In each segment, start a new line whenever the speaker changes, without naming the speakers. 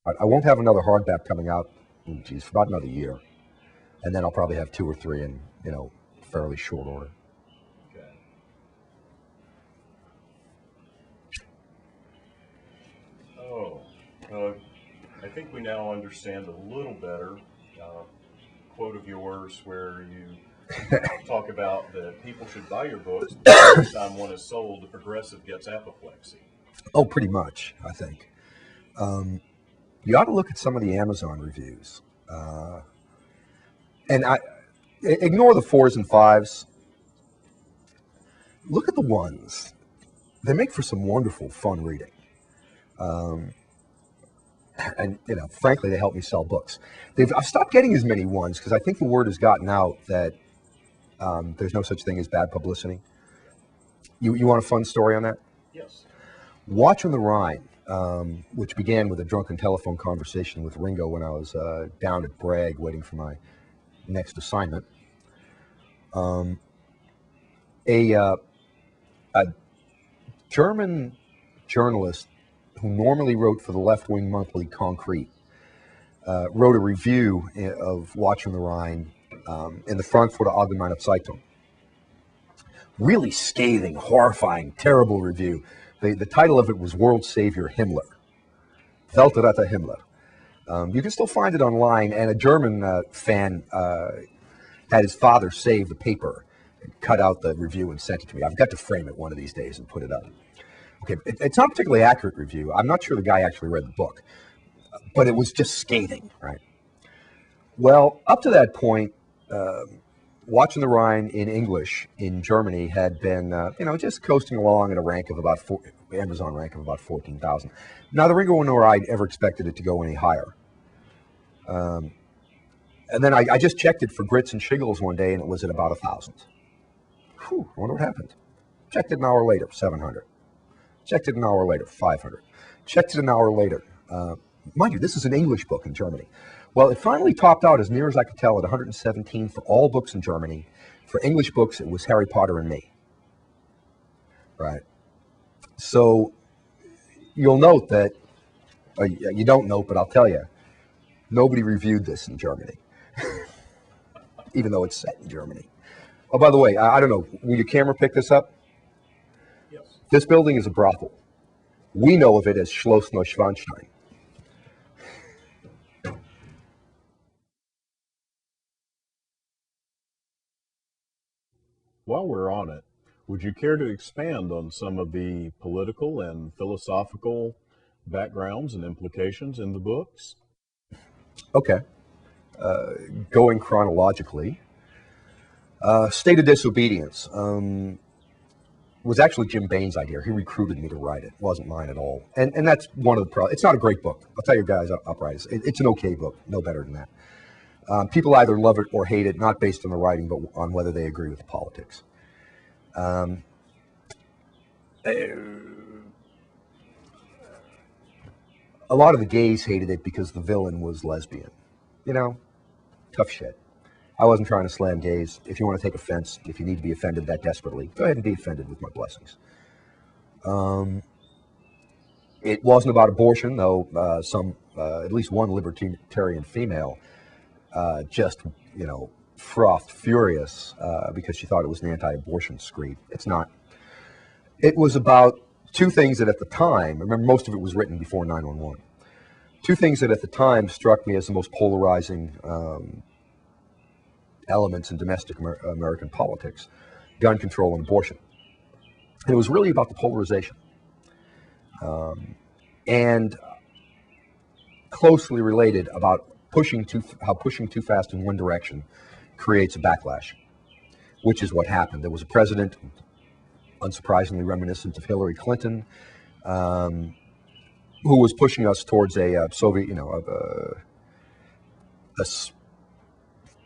I won't have another hardback coming out, geez, for about another year. And then I'll probably have 2 or 3 in, fairly short order.
Okay. Oh, I think we now understand a little better. Quote of yours where you talk about that people should buy your books because every time one is sold, the progressive gets apoplexy.
Oh, pretty much, I think. You ought to look at some of the Amazon reviews. And ignore the 4s and 5s. Look at the 1s. They make for some wonderful, fun reading. And, frankly, they help me sell books. I've stopped getting as many 1s because I think the word has gotten out that there's no such thing as bad publicity. You want a fun story on that?
Yes.
Watch on the Rhine, which began with a drunken telephone conversation with Ringo when I was down at Bragg waiting for my next assignment. A German journalist who normally wrote for the left-wing monthly Concrete wrote a review of Watch on the Rhine in the Frankfurter Allgemeine Zeitung. Really scathing, horrifying, terrible review. The title of it was World Savior Himmler. Weltretter Himmler. You can still find it online, and a German fan had his father save the paper, and cut out the review and sent it to me. I've got to frame it one of these days and put it up. Okay, it's not a particularly accurate review. I'm not sure the guy actually read the book, but it was just scathing, right? Well, up to that point, Watching the Rhine in English in Germany had been, just coasting along at a rank of about Amazon rank of about 14,000. Neither Ringo nor I ever expected it to go any higher. And then I just checked it for grits and shiggles one day, and it was at about 1,000. Whew, I wonder what happened. Checked it an hour later, 700. Checked it an hour later, 500. Checked it an hour later. Mind you, this is an English book in Germany. Well, it finally topped out, as near as I could tell, at 117 for all books in Germany. For English books, it was Harry Potter and Me. Right? So you'll note that, you don't note, but I'll tell you, nobody reviewed this in Germany, even though it's set in Germany. Oh, by the way, I don't know, will your camera pick this up?
Yes.
This building is a brothel. We know of it as Schloss Neuschwanstein.
While we're on it, would you care to expand on some of the political and philosophical backgrounds and implications in the books?
Okay. Going chronologically, State of Disobedience was actually Jim Bain's idea. He recruited me to write it. It wasn't mine at all. And that's one of the problems. It's not a great book. I'll tell you guys upright. It's an okay book. No better than that. People either love it or hate it, not based on the writing, but on whether they agree with the politics. A lot of the gays hated it because the villain was lesbian. Tough shit. I wasn't trying to slam gays. If you want to take offense, if you need to be offended that desperately, go ahead and be offended with my blessings. It wasn't about abortion, though at least one libertarian female just, frothed furious because she thought it was an anti-abortion screed. It's not. It was about two things that at the time, remember most of it was written before 9/11, two things that at the time struck me as the most polarizing elements in domestic American politics: gun control and abortion. And it was really about the polarization. And closely related about how pushing too fast in one direction creates a backlash, which is what happened. There was a president, unsurprisingly reminiscent of Hillary Clinton, who was pushing us towards a Soviet, a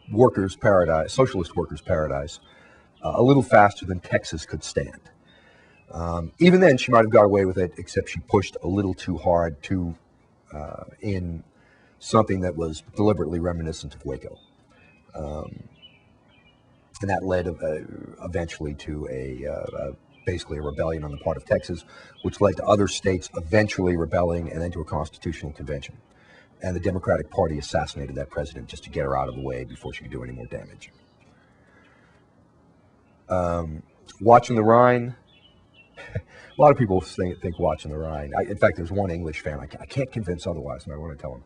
workers' paradise, socialist workers' paradise, a little faster than Texas could stand. Even then, she might have got away with it, except she pushed a little too hard in something that was deliberately reminiscent of Waco. And that led eventually to basically a rebellion on the part of Texas, which led to other states eventually rebelling and then to a constitutional convention. and the Democratic Party assassinated that president just to get her out of the way before she could do any more damage. Watching the Rhine. A lot of people think Watching the Rhine. In fact, there's one English fan I can't convince otherwise, and I want to tell him.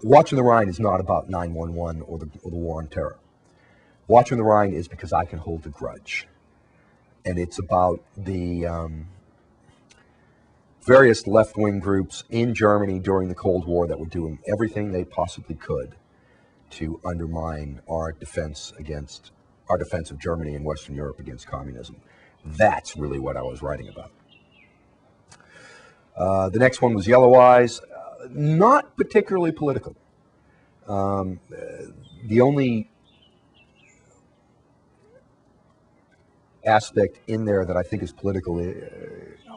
Watching the Rhine is not about 9/11 or the war on terror. Watching the Rhine is because I can hold a grudge. And it's about the various left-wing groups in Germany during the Cold War that were doing everything they possibly could to undermine our defense of Germany and Western Europe against communism. That's really what I was writing about. The next one was Yellow Eyes. Not particularly political. The only aspect in there that I think is political,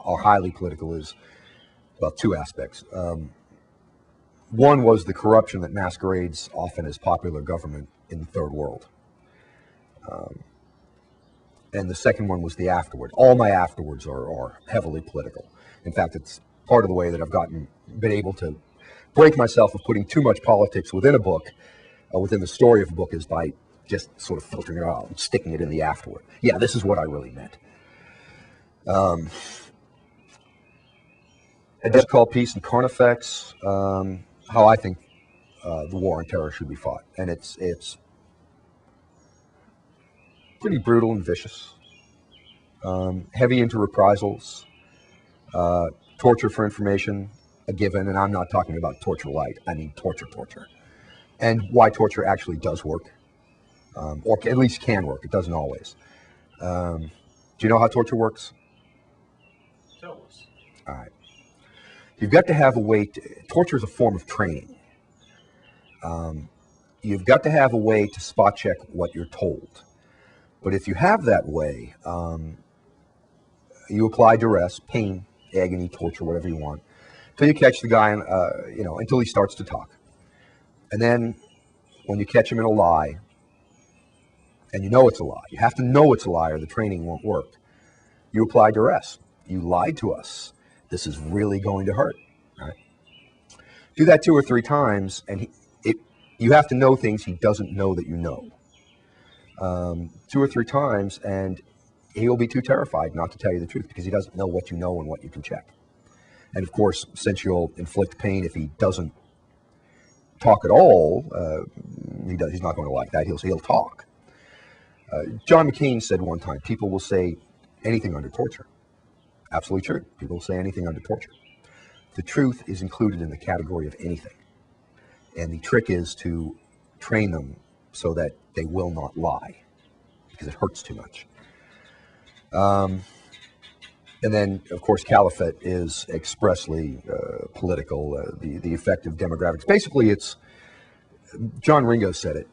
or highly political, is, well, two aspects. One was the corruption that masquerades often as popular government in the third world. And the second one was the afterward. All my afterwards are heavily political. In fact, it's part of the way that I've been able to break myself of putting too much politics within a book, within the story of a book, is by just sort of filtering it out and sticking it in the afterward. Yeah, this is what I really meant. A Just Called Peace and Carnifex, how I think the war on terror should be fought. And it's pretty brutal and vicious. Heavy into reprisals, torture for information, a given, and I'm not talking about torture light, I mean torture. And why torture actually does work, or at least can work. It doesn't always. Do you know how torture works?
Tell us.
All right. You've got to have a way torture is a form of training. You've got to have a way to spot check what you're told. But if you have that way, you apply duress, pain, agony, torture, whatever you want, until you catch the guy, until he starts to talk. And then when you catch him in a lie, and you know it's a lie, you have to know it's a lie or the training won't work, you apply duress. You lied to us. This is really going to hurt. Right? Do that 2 or 3 times, and you have to know things he doesn't know that you know. 2 or 3 times, and he'll be too terrified not to tell you the truth because he doesn't know what you know and what you can check. And of course, since you'll inflict pain if he doesn't talk at all, he's not going to like that. He'll talk. John McCain said one time, people will say anything under torture. Absolutely true. People will say anything under torture. The truth is included in the category of anything. And the trick is to train them so that they will not lie because it hurts too much. And then, of course, Caliphate is expressly political, the effect of demographics. Basically, it's, John Ringo said it,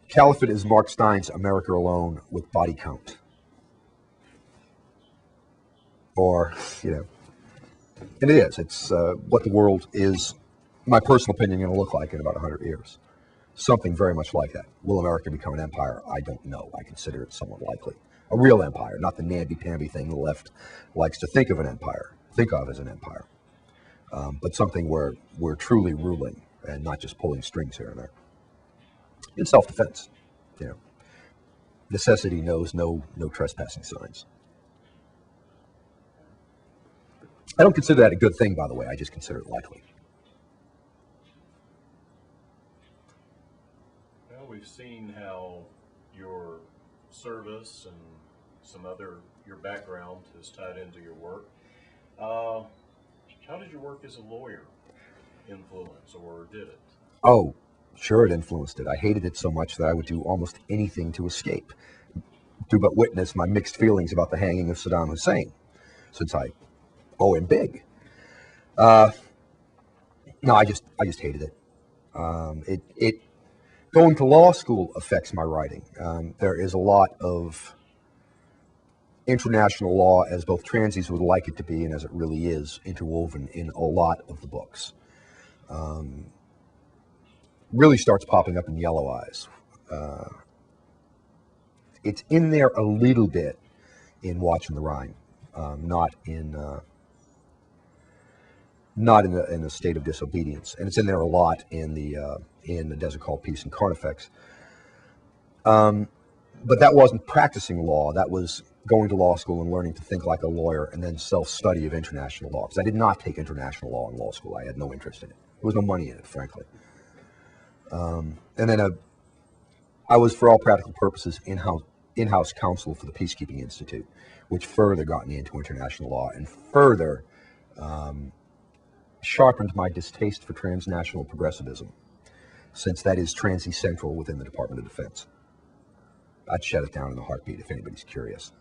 Caliphate is Mark Stein's America Alone with body count. Or, and it is. It's what the world is, my personal opinion, going to look like in about 100 years. Something very much like that. Will America become an empire? I don't know. I consider it somewhat likely. A real empire, not the namby-pamby thing the left likes to think of as an empire. But something where we're truly ruling and not just pulling strings here and there. In self-defense, necessity knows no trespassing signs. I don't consider that a good thing, by the way. I just consider it likely.
Well, we've seen how your service and your background is tied into your work. How did your work as a lawyer influence, or did it?
Oh, sure, it influenced it. I hated it so much that I would do almost anything to escape, to but witness my mixed feelings about the hanging of Saddam Hussein, since I owe him big. No, I just hated it. It going to law school affects my writing. There is a lot of international law, as both transies would like it to be and as it really is, interwoven in a lot of the books. Really starts popping up in Yellow Eyes. It's in there a little bit in Watching the Rhine, not in not in a state of disobedience. And it's in there a lot in the Desert Called Peace and Carnifex. But that wasn't practicing law. That was going to law school and learning to think like a lawyer, and then self-study of international law. Because I did not take international law in law school. I had no interest in it. There was no money in it, frankly. And then I was, for all practical purposes, in-house counsel for the Peacekeeping Institute, which further got me into international law and further sharpened my distaste for transnational progressivism, since that is transcentral within the Department of Defense. I'd shut it down in a heartbeat if anybody's curious.